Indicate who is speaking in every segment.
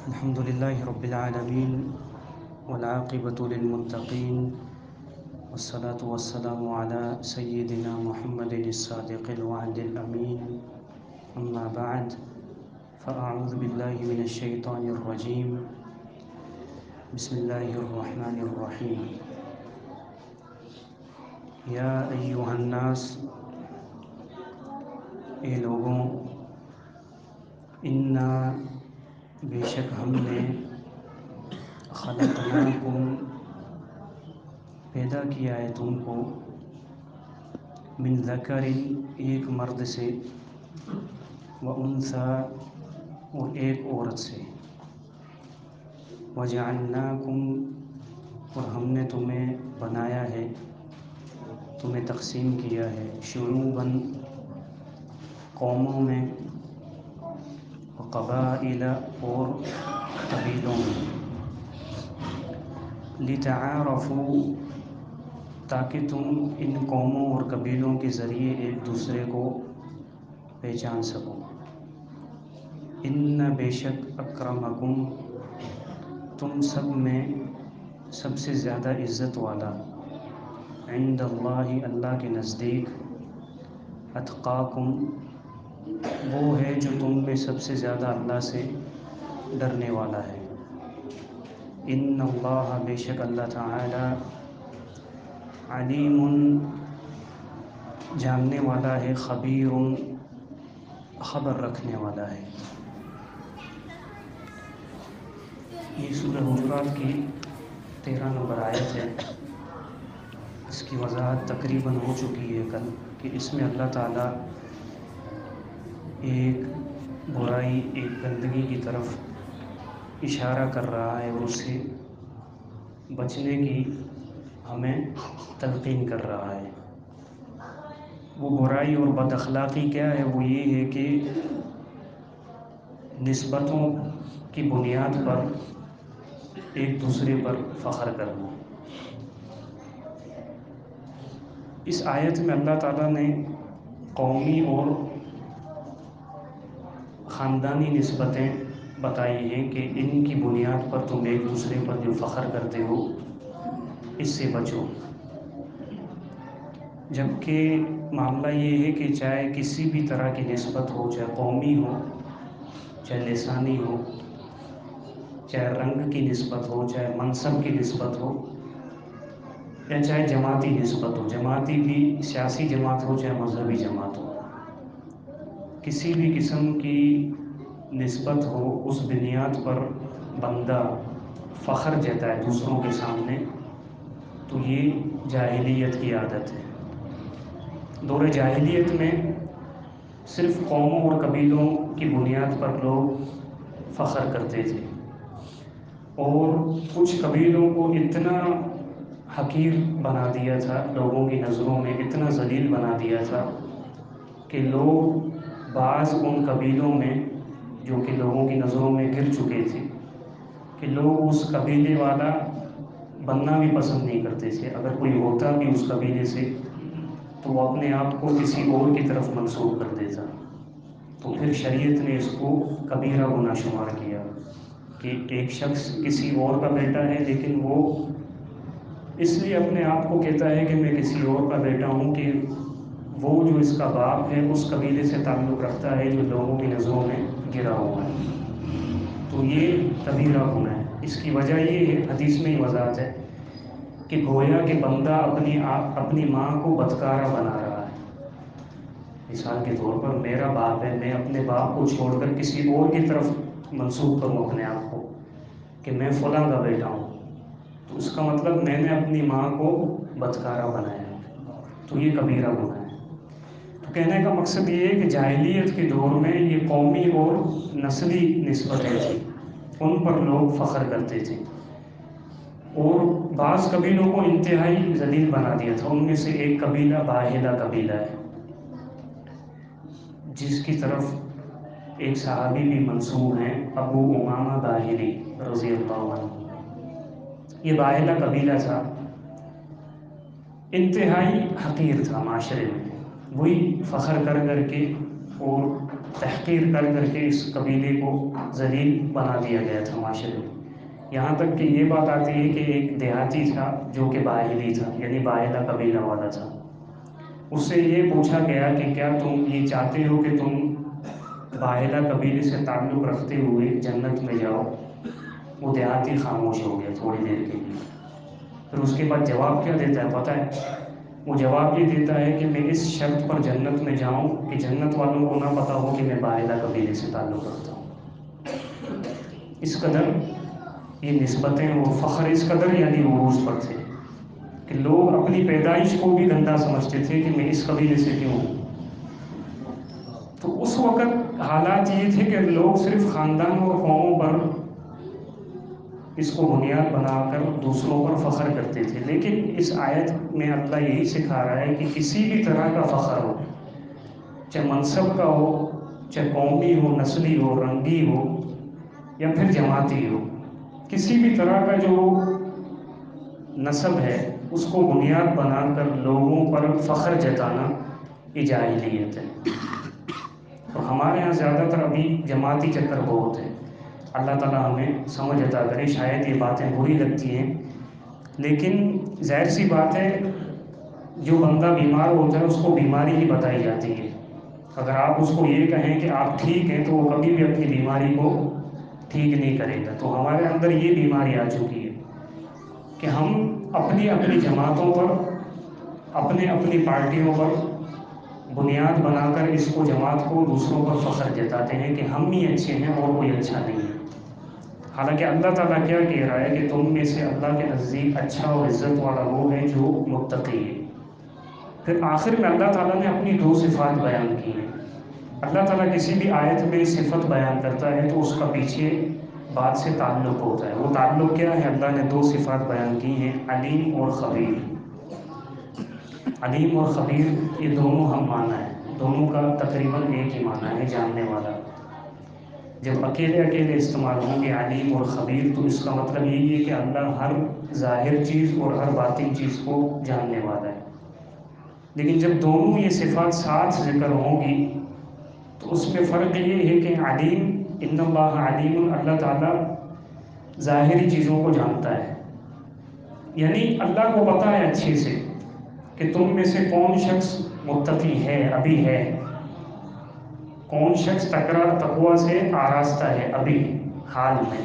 Speaker 1: الحمد لله رب العالمين والعاقبة للمتقين والصلاة والسلام على سيدنا محمد الصادق الوعد الأمين. أما بعد فأعوذ بالله من الشيطان الرجيم. بسم الله الرحمن الرحيم. یا ایھا الناس، اے لوگوں، انا بے شک ہم نے خلقناکم پیدا کیا ہے تم کو، من ذکر ایک مرد سے، و انثیٰ اور ایک عورت سے، وجعلناکم اور ہم نے تمہیں بنایا ہے، تمہیں تقسیم کیا ہے، شعوباً قوموں میں، وقبائل اور قبیلوں میں، لتعارفوا تاکہ تم ان قوموں اور قبیلوں کے ذریعے ایک دوسرے کو پہچان سکو۔ ان بے شک اکرمکم تم سب میں سب سے زیادہ عزت والا، عند اللہ اللہ کے نزدیک، اتقاکم وہ ہے جو تم میں سب سے زیادہ اللہ سے ڈرنے والا ہے۔ ان اللہ بے شک اللہ تعالی، علیم جاننے والا ہے، خبیر خبر رکھنے والا ہے۔ یہ سورہ حجرات کی 13 نمبر آیت ہے۔ اس کی وضاحت تقریباً ہو چکی ہے کل، کہ اس میں اللہ تعالیٰ ایک برائی، ایک گندگی کی طرف اشارہ کر رہا ہے اور اس سے بچنے کی ہمیں تلقین کر رہا ہے۔ وہ برائی اور بد اخلاقی کیا ہے؟ وہ یہ ہے کہ نسبتوں کی بنیاد پر ایک دوسرے پر فخر کرنا۔ اس آیت میں اللہ تعالیٰ نے قومی اور خاندانی نسبتیں بتائی ہیں کہ ان کی بنیاد پر تم ایک دوسرے پر جو فخر کرتے ہو، اس سے بچو۔ جبکہ معاملہ یہ ہے کہ چاہے کسی بھی طرح کی نسبت ہو، چاہے قومی ہو، چاہے لسانی ہو، چاہے رنگ کی نسبت ہو، چاہے منصب کی نسبت ہو، یا چاہے جماعتی نسبت ہو، جماعتی بھی سیاسی جماعت ہو چاہے مذہبی جماعت ہو، کسی بھی قسم کی نسبت ہو، اس بنیاد پر بندہ فخر جاتا ہے دوسروں کے سامنے، تو یہ جاہلیت کی عادت ہے۔ دور جاہلیت میں صرف قوموں اور قبیلوں کی بنیاد پر لوگ فخر کرتے تھے، اور کچھ قبیلوں کو اتنا حقیر بنا دیا تھا، لوگوں کی نظروں میں اتنا ذلیل بنا دیا تھا کہ لوگ بعض ان قبیلوں میں جو کہ لوگوں کی نظروں میں گر چکے تھے، کہ لوگ اس قبیلے والا بننا بھی پسند نہیں کرتے تھے۔ اگر کوئی ہوتا بھی اس قبیلے سے تو وہ اپنے آپ کو کسی اور کی طرف منسوب کر دیتا۔ تو پھر شریعت نے اس کو کبیرہ گناہ شمار کیا کہ ایک شخص کسی اور کا بیٹا ہے، لیکن وہ اس لیے اپنے آپ کو کہتا ہے کہ میں کسی اور کا بیٹا ہوں کہ وہ جو اس کا باپ ہے اس قبیلے سے تعلق رکھتا ہے جو لوگوں کی نظروں میں گرا ہوا ہے۔ تو یہ کبیرہ گناہ ہے۔ اس کی وجہ یہ ہے، حدیث میں ہی وضاحت ہے، کہ گویا کہ بندہ اپنی ماں کو بدکارہ بنا رہا ہے۔ مثال کے طور پر میرا باپ ہے، میں اپنے باپ کو چھوڑ کر کسی اور کی طرف منسوب کروں اپنے آپ کو کہ میں فلاں کا بیٹا ہوں، تو اس کا مطلب میں نے اپنی ماں کو بدکارہ بنایا ہے، تو یہ کبیرہ گناہ ہے۔ تو کہنے کا مقصد یہ ہے کہ جاہلیت کے دور میں یہ قومی اور نسلی نسبتیں تھیں، ان پر لوگ فخر کرتے تھے، اور بعض قبیلوں کو انتہائی ذلیل بنا دیا تھا۔ ان میں سے ایک قبیلہ باہلہ قبیلہ ہے، جس کی طرف ایک صحابی بھی منسوب ہیں، ابو امامہ باہلی رضی اللہ عنہ۔ یہ باہلہ قبیلہ تھا، انتہائی حقیر تھا معاشرے میں، وہی فخر کر کر کے اور تحقیر کر کر کے اس قبیلے کو ذلیل بنا دیا گیا تھا معاشرے میں. یہاں تک کہ یہ بات آتی ہے کہ ایک دیہاتی تھا جو کہ باہلی تھا، یعنی باہلا قبیلہ والا تھا. اس سے یہ پوچھا گیا کہ کیا تم یہ چاہتے ہو کہ تم باہلا قبیلے سے تعلق رکھتے ہوئے جنت میں جاؤ؟ وہ دیہاتی خاموش ہو گیا تھوڑی دیر کے لیے. پھر اس کے بعد جواب کیا دیتا ہے پتہ ہے؟ وہ جواب یہ دیتا ہے کہ میں اس شرط پر جنت میں جاؤں کہ جنت والوں کو نہ پتہ ہو کہ میں باہلا قبیلے سے تعلق رکھتا ہوں. اس قدر یہ نسبتیں اور فخر اس قدر یعنی عروج پر تھے کہ لوگ اپنی پیدائش کو بھی گندہ سمجھتے تھے کہ میں اس قبیلے سے کیوں ہوں. تو اس وقت حالات یہ تھے کہ لوگ صرف خاندان اور قوموں پر اس کو بنیاد بنا کر دوسروں پر فخر کرتے تھے. لیکن اس آیت میں اللہ یہی سکھا رہا ہے کہ کسی بھی طرح کا فخر ہو، چاہے منصب کا ہو، چاہے قومی ہو، نسلی ہو، رنگی ہو یا پھر جماعتی ہو، کسی بھی طرح کا جو نسب ہے اس کو بنیاد بنا کر لوگوں پر فخر جتانا یہ جاہلیت ہے. اور ہمارے ہاں زیادہ تر ابھی جماعتی چکر بہت ہے. اللہ تعالیٰ ہمیں سمجھ عطا کرے. شاید یہ باتیں بری لگتی ہیں لیکن ظاہر سی بات ہے جو بندہ بیمار ہوتا ہے اس کو بیماری ہی بتائی جاتی ہے. اگر آپ اس کو یہ کہیں کہ آپ ٹھیک ہیں تو وہ کبھی بھی اپنی بیماری کو ٹھیک نہیں کرے گا. تو ہمارے اندر یہ بیماری آ چکی ہے کہ ہم اپنی اپنی جماعتوں پر، اپنے اپنی پارٹیوں پر بنیاد بنا کر اس کو جماعت کو دوسروں پر فخر جتاتے ہیں کہ ہم ہی اچھے ہیں اور کوئی اچھا نہیں ہے. حالانکہ اللہ تعالیٰ کیا کہہ رہا ہے کہ تم میں سے اللہ کے نزدیک اچھا اور عزت والا وہ ہے جو متقی ہے. پھر آخر میں اللہ تعالیٰ نے اپنی دو صفات بیان کی ہیں. اللہ تعالیٰ کسی بھی آیت میں صفت بیان کرتا ہے تو اس کا پیچھے بات سے تعلق ہوتا ہے. وہ تعلق کیا ہے؟ اللہ نے دو صفات بیان کی ہیں، علیم اور خبیر. علیم اور خبیر یہ دونوں ہم معنی ہے، دونوں کا تقریباً ایک ہی معنی ہے، جاننے والا. جب اکیلے اکیلے استعمال ہوں گے علیم اور خبیر تو اس کا مطلب یہی ہے کہ اللہ ہر ظاہر چیز اور ہر باطن چیز کو جاننے والا ہے. لیکن جب دونوں یہ صفات ساتھ ذکر ہوں گی تو اس میں فرق یہ ہے کہ علیم، ان اللہ علیم، اللہ تعالیٰ ظاہری چیزوں کو جانتا ہے. یعنی اللہ کو پتہ ہے اچھے سے کہ تم میں سے کون شخص متقی ہے، ابھی ہے، کون شخص تقویٰ سے آراستہ ہے ابھی حال میں.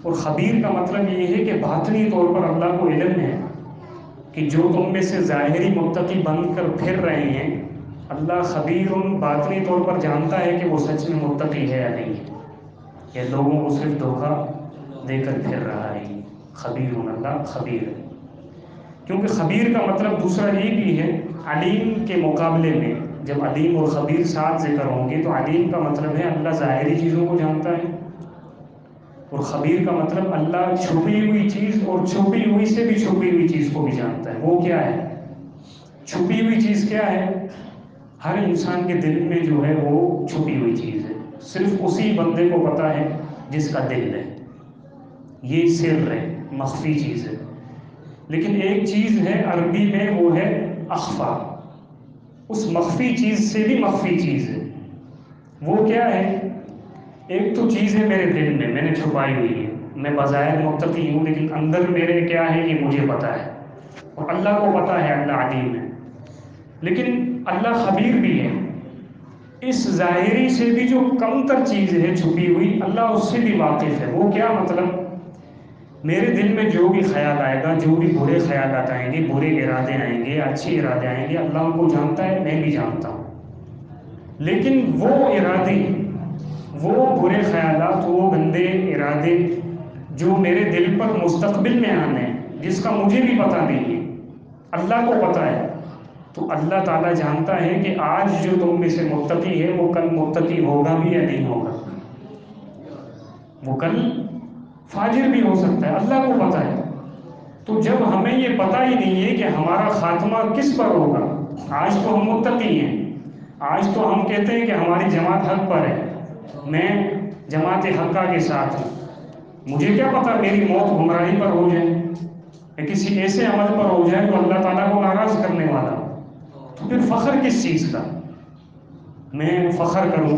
Speaker 1: اور خبیر کا مطلب یہ ہے کہ باطنی طور پر اللہ کو علم ہے کہ جو تم میں سے ظاہری متقی بن کر پھر رہے ہیں، اللہ خبیر باطنی طور پر جانتا ہے کہ وہ سچ میں متقی ہے یا نہیں ہے، یا لوگوں کو صرف دھوکہ دے کر پھر رہا ہے. خبیر، اللہ خبیر ہے. کیونکہ خبیر کا مطلب دوسرا یہ بھی ہے، علیم کے مقابلے میں جب علیم اور خبیر ساتھ ذکر ہوں گے تو علیم کا مطلب ہے اللہ ظاہری چیزوں کو جانتا ہے، اور خبیر کا مطلب اللہ چھپی ہوئی چیز اور چھپی ہوئی سے بھی چھپی ہوئی چیز کو بھی جانتا ہے. وہ کیا ہے؟ چھپی ہوئی چیز کیا ہے؟ ہر انسان کے دل میں جو ہے وہ چھپی ہوئی چیز ہے، صرف اسی بندے کو پتہ ہے جس کا دل ہے. یہ سر ہے، مخفی چیز ہے. لیکن ایک چیز ہے عربی میں، وہ ہے اخفا. اس مخفی چیز سے بھی مخفی چیز ہے. وہ کیا ہے؟ ایک تو چیز ہے میرے دل میں نے چھپائی ہوئی ہے، میں بظاہر متقی ہوں لیکن اندر میرے کیا ہے یہ مجھے پتہ ہے، اور اللہ کو پتہ ہے، اللہ علیم ہے. لیکن اللہ خبیر بھی ہے. اس ظاہری سے بھی جو کم تر چیز ہے چھپی ہوئی، اللہ اس سے بھی واقف ہے. وہ کیا مطلب؟ میرے دل میں جو بھی خیال آئے گا، جو بھی برے خیالات آئیں گے، برے ارادے آئیں گے، اچھے ارادے آئیں گے، اللہ ان کو جانتا ہے، میں بھی جانتا ہوں. لیکن وہ ارادے، وہ برے خیالات، وہ گندے ارادے جو میرے دل پر مستقبل میں آنے ہیں، جس کا مجھے بھی پتہ نہیں ہے، اللہ کو پتہ ہے. تو اللہ تعالیٰ جانتا ہے کہ آج جو تم میں سے متقی ہے وہ کل متقی ہوگا بھی یا نہیں ہوگا، وہ کل فاجر بھی ہو سکتا ہے، اللہ کو پتہ ہے. تو جب ہمیں یہ پتہ ہی نہیں ہے کہ ہمارا خاتمہ کس پر ہوگا، آج تو ہم متقی ہیں، آج تو ہم کہتے ہیں کہ ہماری جماعت حق پر ہے، میں جماعت حقہ کے ساتھ ہوں، مجھے کیا پتہ میری موت گمراہی پر ہو جائے یا کسی ایسے عمل پر ہو جائے جو اللہ تعالیٰ کو ناراض کرنے والا ہو. تو پھر فخر کس چیز کا؟ میں فخر کروں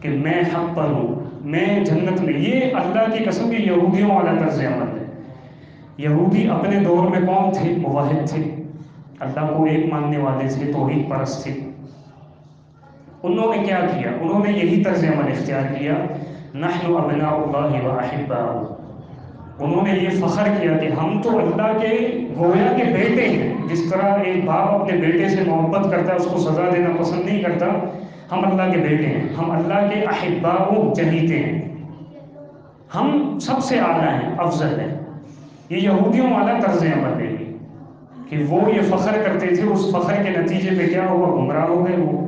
Speaker 1: کہ میں حق پر ہوں، میں جنت میں. یہ اللہ کی قسم کی یہودیوں والا طرز عمل ہے. یہودی اپنے دور میں کون تھے؟ موحد تھے، اللہ کو ایک ماننے والے تھے، توحید پرست تھے. انہوں نے کیا کیا؟ انہوں نے یہی طرز عمل اختیار کیا، نحن ابناء اللہ و احباؤہ. انہوں نے یہ فخر کیا کہ ہم تو اللہ کے گویا کے بیٹے ہیں. جس طرح ایک باپ اپنے بیٹے سے محبت کرتا ہے، اس کو سزا دینا پسند نہیں کرتا، ہم اللہ کے بیٹے ہیں، ہم اللہ کے احباؤ چہیتے ہیں، ہم سب سے اعلیٰ ہیں، افضل ہیں. یہ یہودیوں والا طرز عمل ہے کہ وہ یہ فخر کرتے تھے. اس فخر کے نتیجے پہ کیا ہوا؟ گمراہ ہو گئے وہ،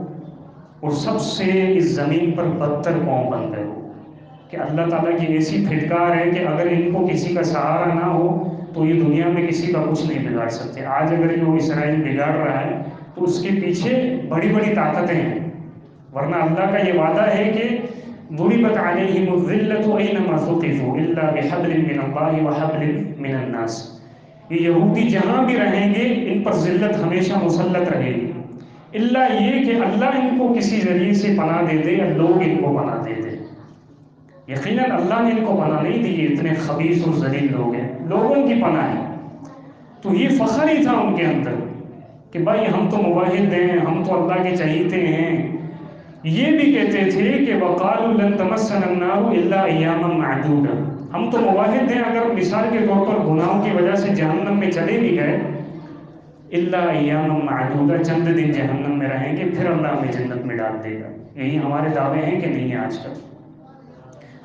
Speaker 1: اور سب سے اس زمین پر بدتر قوم بن گئے وہ. کہ اللہ تعالیٰ کی ایسی پھٹکار ہے کہ اگر ان کو کسی کا سہارا نہ ہو تو یہ دنیا میں کسی کا کچھ نہیں بگاڑ سکتے. آج اگر یہ اسرائیل بگاڑ رہا ہے تو اس کے پیچھے بڑی بڑی طاقتیں ہیں، ورنہ اللہ کا یہ وعدہ ہے کہ ضربت علیہم الذلۃ اینما ثقفوا الا بحبل من اللہ وحبل من الناس. یہ یہودی جہاں بھی رہیں گے ان پر ذلت ہمیشہ مسلط رہے گی، اللہ یہ کہ اللہ ان کو کسی ذریعے سے پناہ دے دے یا لوگ ان کو پناہ دے دے. یقیناً اللہ نے ان کو پناہ نہیں دی، یہ اتنے خبیث اور ذلیل لوگ ہیں، لوگوں کی پناہ ہے. تو یہ فخر ہی تھا ان کے اندر کہ بھائی ہم تو موحد ہیں، ہم تو اللہ کے چہیتے ہیں. یہ بھی کہتے تھے کہ وقالوا لن تمسنا النار الا ایاما معدودا. ہم تو موحد ہیں، اگر مثال کے طور پر گناہوں کی وجہ سے جہنم میں چلے بھی گئے، الا ایاما معدودا، چند دن جہنم میں رہیں گے، پھر اللہ ہمیں جنت میں ڈال دے گا. یہی ہمارے دعوے ہیں کہ نہیں؟ آج کل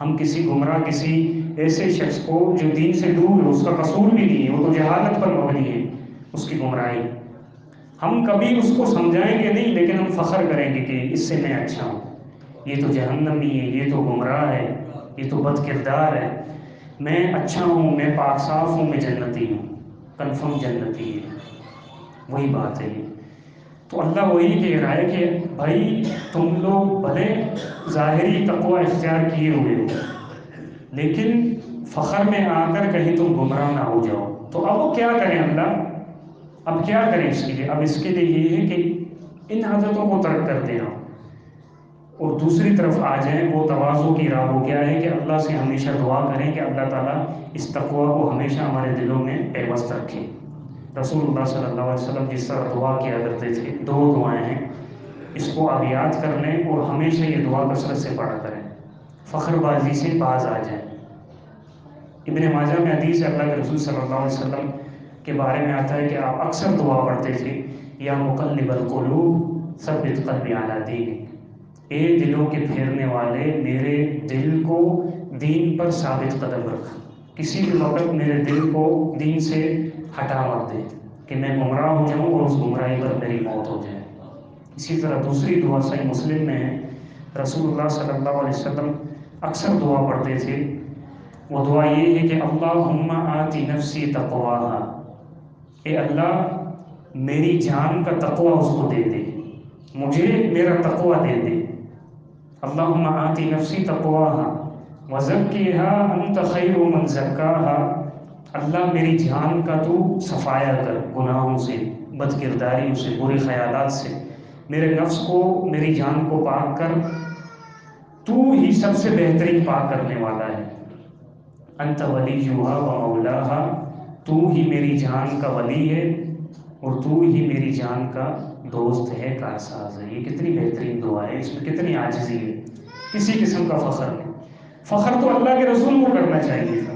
Speaker 1: ہم کسی گمراہ، کسی ایسے شخص کو جو دین سے دور ہے، اس کا قصور بھی نہیں ہے، وہ تو جہالت پر مبنی ہے اس کی گمراہی، ہم کبھی اس کو سمجھائیں گے نہیں، لیکن ہم فخر کریں گے کہ اس سے میں اچھا ہوں، یہ تو جہنمی ہے، یہ تو گمراہ ہے، یہ تو بد کردار ہے، میں اچھا ہوں، میں پاک صاف ہوں، میں جنتی ہوں، کنفرم جنتی ہے. وہی بات ہے یہ. تو اللہ وہی کہہ رہا ہے کہ بھائی تم لوگ بھلے ظاہری تقوی اختیار کیے ہوئے ہو، لیکن فخر میں آ کر کہیں تم گمراہ نہ ہو جاؤ. تو اب کیا کریں اللہ؟ اب کیا کریں اس کے لیے؟ اب اس کے لیے یہ ہے کہ ان عادتوں کو ترک کر دینا اور دوسری طرف آ جائیں. وہ تواضع کی راہ وہ کیا ہے کہ اللہ سے ہمیشہ دعا کریں کہ اللہ تعالیٰ اس تقوی کو ہمیشہ ہمارے دلوں میں پیوست رکھے. رسول اللہ صلی اللہ علیہ وسلم جس طرح دعا کیا کرتے تھے، 2 دعائیں ہیں، اس کو آپ یاد کر لیں اور ہمیشہ یہ دعا کثرت سے پڑھا کریں، فخر بازی سے باز آ جائیں. ابن ماجہ میں حدیث ہے، اللہ کے رسول صلی اللہ علیہ وسلم کے بارے میں آتا ہے کہ آپ اکثر دعا پڑھتے تھے، یا مقلب القلوب ثبت قلبی علی دینک، اے دلوں کے پھیرنے والے میرے دل کو دین پر ثابت قدم رکھ، کسی بھی وقت میرے دل کو دین سے ہٹا مت دے کہ میں گمراہ ہو جاؤں اور اس گمراہی پر میری موت ہو جائے. اسی طرح دوسری دعا صحیح مسلم میں ہے، رسول اللہ صلی اللہ علیہ وسلم اکثر دعا پڑھتے تھے. وہ دعا یہ ہے کہ اللہم آتی نفسی تقواہا، اے اللہ میری جان کا تقوی اس کو دے دے، مجھے میرا تقوی دے دے. اللہم آتی نفسی تقواہا وزکیہا انت خیر من زکاہا، اللہ میری جان کا تو صفایا کر گناہوں سے، بد کرداریوں سے، برے خیالات سے، میرے نفس کو، میری جان کو پاک کر، تو ہی سب سے بہترین پاک کرنے والا ہے. انت ولیہا و مولاہا، تو ہی میری جان کا ولی ہے اور تو ہی میری جان کا دوست ہے، کارساز ہے. یہ کتنی بہترین دعا ہے، اس میں کتنی عاجزی ہے، کسی قسم کا فخر نہیں. فخر تو اللہ کے رسول کو کرنا چاہیے تھا،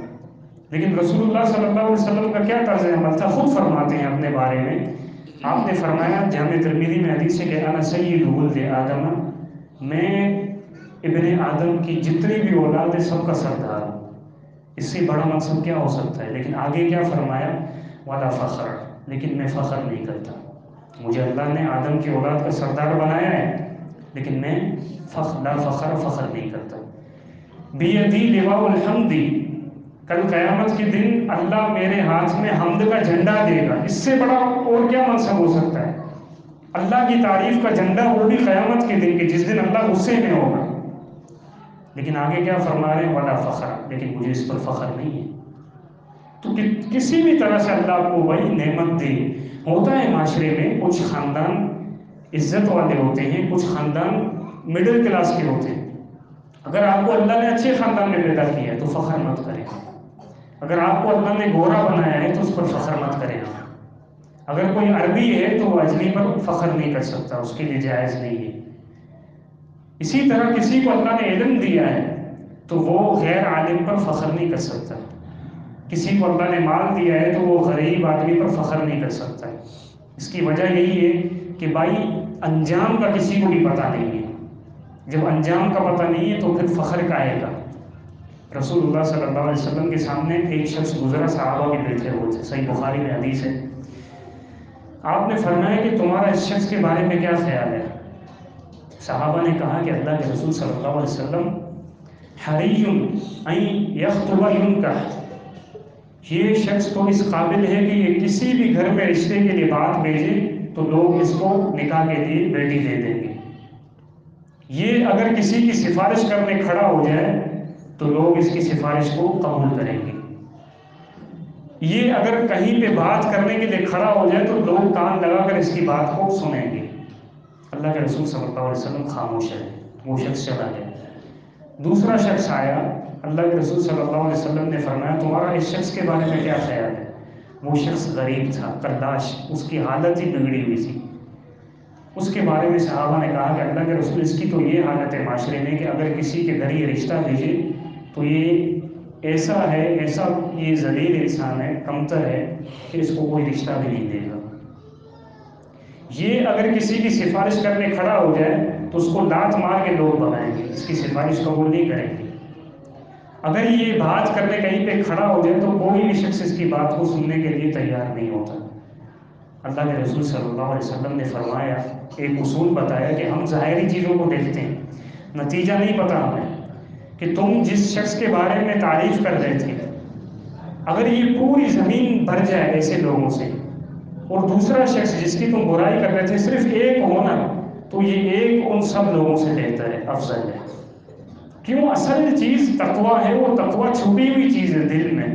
Speaker 1: لیکن رسول اللہ صلی اللہ علیہ وسلم کا کیا طرز عمل تھا؟ خود فرماتے ہیں اپنے بارے میں، آپ نے فرمایا جامع ترمذی میں حدیث ہے کہ انا سید ولد آدم، میں ابن آدم کی جتنی بھی اولاد ہے سب کا سردار ہوں. اس سے بڑا مقصد کیا ہو سکتا ہے؟ لیکن آگے کیا فرمایا؟ ولا فخر، لیکن میں فخر نہیں کرتا. مجھے اللہ نے آدم کی اولاد کا سردار بنایا ہے، لیکن میں لا فخر، فخر نہیں کرتا. بیدی لواء الحمد، کل قیامت کے دن اللہ میرے ہاتھ میں حمد کا جھنڈا دے گا. اس سے بڑا اور کیا منصب ہو سکتا ہے؟ اللہ کی تعریف کا جھنڈا، وہ بھی قیامت کے دن، کہ جس دن اللہ غصے میں ہوگا. لیکن آگے کیا فرما رہے ہیں؟ ولا فخر، لیکن مجھے اس پر فخر نہیں ہے. تو کسی بھی طرح سے اللہ کو وہی نعمت دے. ہوتا ہے معاشرے میں کچھ خاندان عزت والے ہوتے ہیں، کچھ خاندان مڈل کلاس کے ہوتے ہیں. اگر آپ کو اللہ نے اچھے خاندان میں پیدا کیا ہے تو فخر مت کریں. اگر آپ کو اللہ نے گورا بنایا ہے تو اس پر فخر مت کریں. اگر کوئی عربی ہے تو وہ اجمی پر فخر نہیں کر سکتا، اس کے لیے جائز نہیں ہے. اسی طرح کسی کو اللہ نے علم دیا ہے تو وہ غیر عالم پر فخر نہیں کر سکتا. کسی کو اللہ نے مال دیا ہے تو وہ غریب آدمی پر فخر نہیں کر سکتا. اس کی وجہ یہی ہے کہ بھائی انجام کا کسی کو بھی پتہ نہیں ہے. جب انجام کا پتہ نہیں ہے تو پھر فخر کا آئے گا. رسول اللہ صلی اللہ علیہ وسلم کے سامنے ایک شخص گزرا، صحابہ بھی بیٹھے ہوئے تھے، صحیح بخاری میں حدیث ہے. آپ نے فرمایا کہ تمہارا اس شخص کے بارے میں کیا خیال ہے؟ صحابہ نے کہا کہ اللہ کے رسول صلی اللہ علیہ وسلم حری ان یخطب ینکح، یہ شخص تو اس قابل ہے کہ یہ کسی بھی گھر میں رشتے کے لیے بات بھیجے تو لوگ اس کو نکاح کے لیے بیٹی دے دیں گے. یہ اگر کسی کی سفارش کرنے کھڑا ہو جائے تو لوگ اس کی سفارش کو قبول کریں گے. یہ اگر کہیں پہ بات کرنے کے لیے کھڑا ہو جائے تو لوگ کان لگا کر اس کی بات کو سنیں گے. اللہ کے رسول صلی اللہ علیہ وسلم خاموش ہے، وہ شخص چلا گیا. دوسرا شخص آیا، اللہ کے رسول صلی اللہ علیہ وسلم نے فرمایا تمہارا اس شخص کے بارے میں کیا خیال ہے؟ وہ شخص غریب تھا، قلاش، اس کی حالت ہی بگڑی ہوئی تھی. اس کے بارے میں صحابہ نے کہا کہ اللہ کے رسول اس کی تو یہ حالت ہے معاشرے میں کہ اگر کسی کے گھر یہ رشتہ بھیجے تو یہ ایسا ہے، ایسا یہ ذلیل انسان ہے، کمتر ہے کہ اس کو کوئی رشتہ بھی نہیں دے گا. یہ اگر کسی کی سفارش کرنے کھڑا ہو جائے تو اس کو لات مار کے لوگ بنائیں گے، اس کی سفارش قبول نہیں کریں گے. اگر یہ بات کرنے کہیں پہ کھڑا ہو جائے تو کوئی بھی شخص اس کی بات کو سننے کے لیے تیار نہیں ہوتا. اللہ کے رسول صلی اللہ علیہ وسلم نے فرمایا، ایک اصول بتایا کہ ہم ظاہری چیزوں کو دیکھتے ہیں، نتیجہ نہیں پتا ہمیں کہ تم جس شخص کے بارے میں تعریف کر رہے تھے اگر یہ پوری زمین بھر جائے ایسے لوگوں سے، اور دوسرا شخص جس کی تم برائی کر رہے تھے صرف ایک ہونا، تو یہ ایک ان سب لوگوں سے بہتر ہے، افضل ہے. کیوں؟ اصل چیز تقویٰ ہے. وہ تقویٰ چھپی ہوئی چیز ہے دل میں،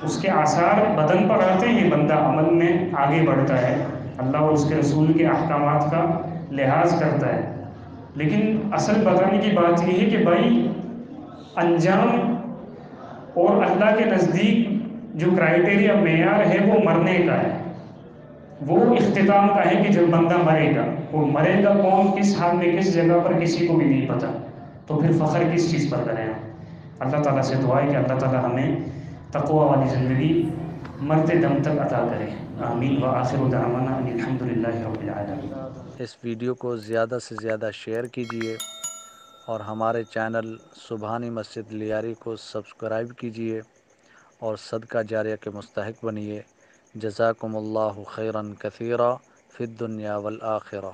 Speaker 1: اس کے آثار بدن پر آتے ہیں، بندہ عمل میں آگے بڑھتا ہے، اللہ اور اس کے رسول کے احکامات کا لحاظ کرتا ہے. لیکن اصل بتانے کی بات یہ ہے کہ بھائی انجام اور اللہ کے نزدیک جو کرائیٹیریا معیار ہے وہ مرنے کا ہے، وہ اختتام کا ہے کہ جب بندہ مرے گا. وہ مرے گا کون، کس حال میں، کس جگہ پر، کسی کو بھی نہیں پتا. تو پھر فخر کس چیز پر کریں ہم؟ اللہ تعالیٰ سے دعا ہے کہ اللہ تعالیٰ ہمیں تقویٰ والی زندگی مرتے دم تک عطا کرے. آمین. وآخر دعوانا ان الحمد للہ رب العالمین.
Speaker 2: اس ویڈیو کو زیادہ سے زیادہ شیئر کیجیے اور ہمارے چینل سبحانی مسجد لیاری کو سبسکرائب کیجیے اور صدقہ جاریہ کے مستحق بنیے. جزاکم اللہ خیرا کثیرا فی الدنیا والآخرہ.